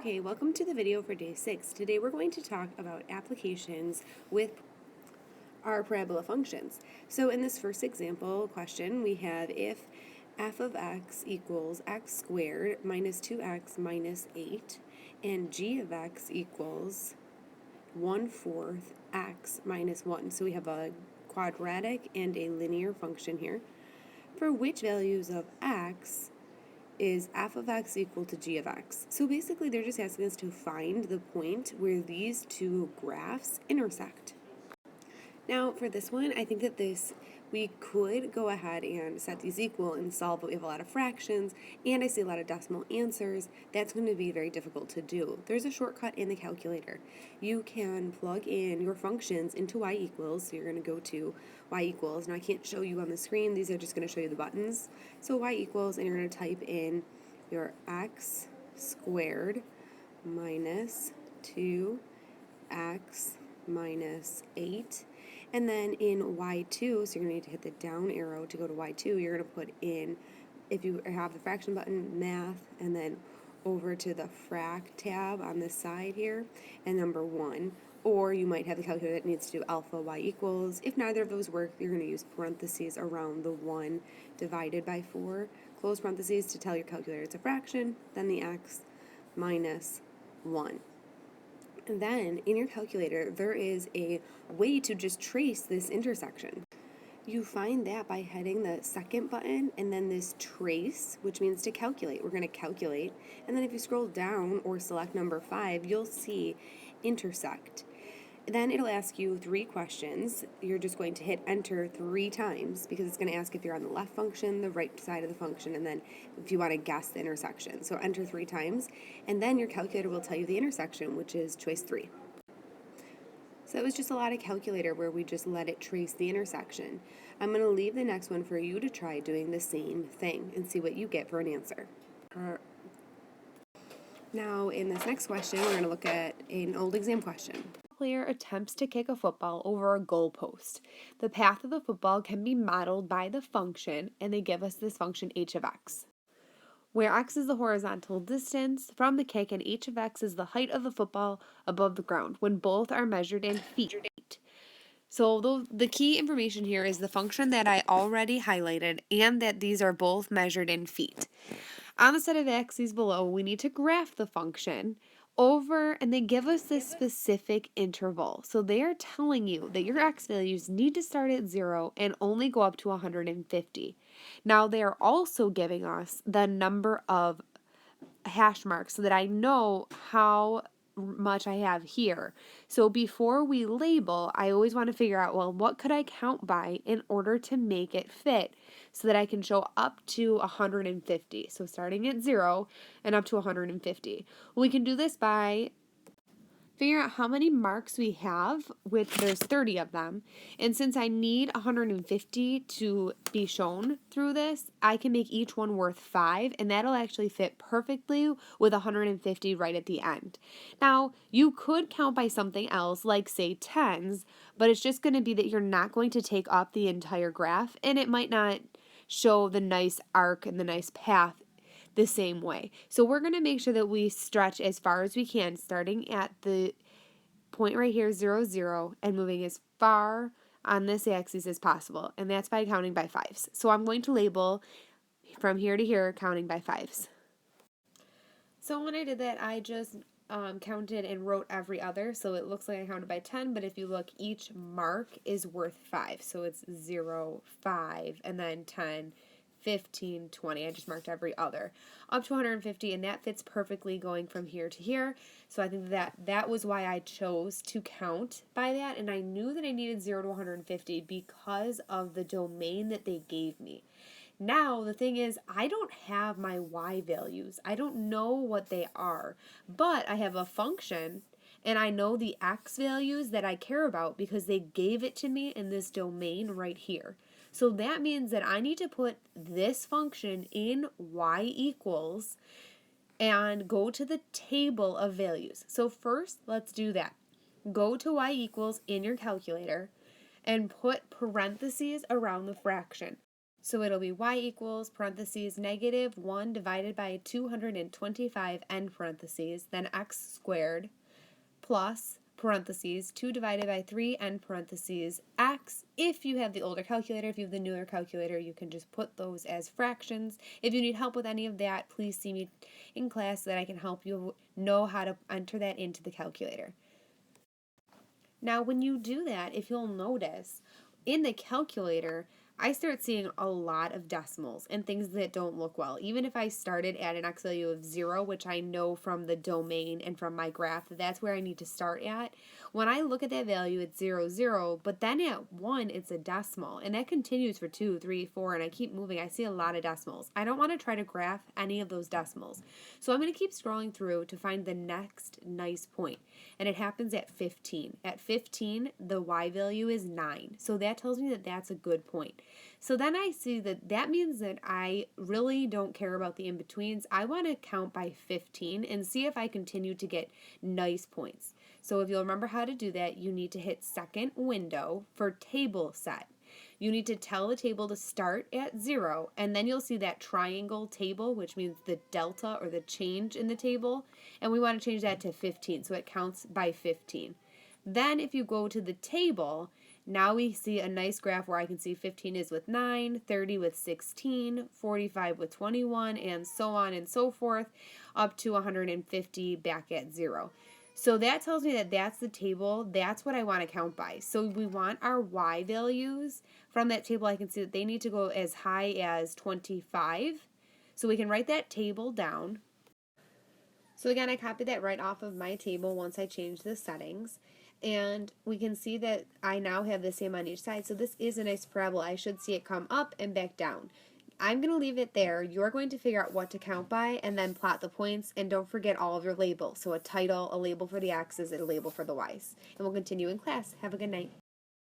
Okay, welcome to the video for day 6. Today we're going to talk about applications with our parabola functions. So in this first example question, we have if f of x equals x squared minus 2x minus 8 and g of x equals 1/4 x minus 1. So we have a quadratic and a linear function here. For which values of x is f of x equal to g of x. So basically they're just asking us to find the point where these two graphs intersect. Now for this one, I think that we could go ahead and set these equal and solve, but we have a lot of fractions and I see a lot of decimal answers. That's going to be very difficult to do. There's a shortcut in the calculator. You can plug in your functions into y equals, so you're going to go to y equals. Now I can't show you on the screen, these are just going to show you the buttons. So y equals, and you're going to type in your x squared minus 2x minus 8. And then in y2, so you're going to need to hit the down arrow to go to y2, you're going to put in, if you have the fraction button, math, and then over to the frac tab on this side here, and number 1. Or you might have the calculator that needs to do alpha y equals. If neither of those work, you're going to use parentheses around the 1 divided by 4, close parentheses to tell your calculator it's a fraction, then the x minus 1. And then in your calculator, there is a way to just trace this intersection. You find that by hitting the second button and then this trace, which means to calculate. We're going to calculate. And then if you scroll down or select number 5, you'll see intersect. Then it'll ask you 3 questions. You're just going to hit enter 3 times because it's going to ask if you're on the left function, the right side of the function, and then if you want to guess the intersection. So enter 3 times, and then your calculator will tell you the intersection, which is choice 3. So that was just a lot of calculator where we just let it trace the intersection. I'm going to leave the next one for you to try doing the same thing and see what you get for an answer. Now in this next question, we're going to look at an old exam question. Player attempts to kick a football over a goalpost. The path of the football can be modeled by the function, and they give us this function h of x, where x is the horizontal distance from the kick and h of x is the height of the football above the ground when both are measured in feet. So the key information here is the function that I already highlighted and that these are both measured in feet. On the set of axes below, we need to graph the function over, and they give us this specific interval. So they are telling you that your x values need to start at 0 and only go up to 150. Now they are also giving us the number of hash marks so that I know how much I have here. So before we label, I always want to figure out, well, what could I count by in order to make it fit so that I can show up to 150. So starting at 0 and up to 150. We can do this by figuring out how many marks we have, which there's 30 of them. And since I need 150 to be shown through this, I can make each one worth 5, and that'll actually fit perfectly with 150 right at the end. Now, you could count by something else, like say tens, but it's just going to be that you're not going to take up the entire graph, and it might not show the nice arc and the nice path the same way. So we're going to make sure that we stretch as far as we can, starting at the point right here, 0, 0, and moving as far on this axis as possible. And that's by counting by 5s. So I'm going to label from here to here, counting by 5s. So when I did that, I just counted and wrote every other. So it looks like I counted by 10, but if you look, each mark is worth 5. So it's 0, 5, and then 10, 15, 20. I just marked every other up to 150, and that fits perfectly going from here to here. So I think that was why I chose to count by that, and I knew that I needed 0 to 150 because of the domain that they gave me. Now, the thing is, I don't have my y values. I don't know what they are, but I have a function, and I know the x values that I care about because they gave it to me in this domain right here. So that means that I need to put this function in y equals and go to the table of values. So first, let's do that. Go to y equals in your calculator and put parentheses around the fraction. So it'll be y equals parentheses negative 1 divided by 225 end parentheses, then x squared plus parentheses 2 divided by 3 end parentheses x. If you have the older calculator, if you have the newer calculator, you can just put those as fractions. If you need help with any of that, please see me in class so that I can help you know how to enter that into the calculator. Now, when you do that, if you'll notice, in the calculator, I start seeing a lot of decimals and things that don't look well. Even if I started at an x value of 0, which I know from the domain and from my graph that that's where I need to start at, when I look at that value, it's 0, 0, but then at 1, it's a decimal. And that continues for 2, 3, 4, and I keep moving. I see a lot of decimals. I don't want to try to graph any of those decimals. So I'm going to keep scrolling through to find the next nice point. And it happens at 15. At 15, the y value is 9. So that tells me that that's a good point. So then I see that that means that I really don't care about the in-betweens. I want to count by 15 and see if I continue to get nice points. So if you'll remember how to do that, you need to hit second window for table set. You need to tell the table to start at 0, and then you'll see that triangle table, which means the delta or the change in the table, and we want to change that to 15, so it counts by 15. Then if you go to the table, now we see a nice graph where I can see 15 is with 9, 30 with 16, 45 with 21, and so on and so forth, up to 150 back at 0. So that tells me that that's the table. That's what I want to count by. So we want our y values. From that table, I can see that they need to go as high as 25. So we can write that table down. So again, I copied that right off of my table once I changed the settings. And we can see that I now have the same on each side. So this is a nice parabola. I should see it come up and back down. I'm going to leave it there. You're going to figure out what to count by and then plot the points. And don't forget all of your labels. So a title, a label for the x's, and a label for the y's. And we'll continue in class. Have a good night.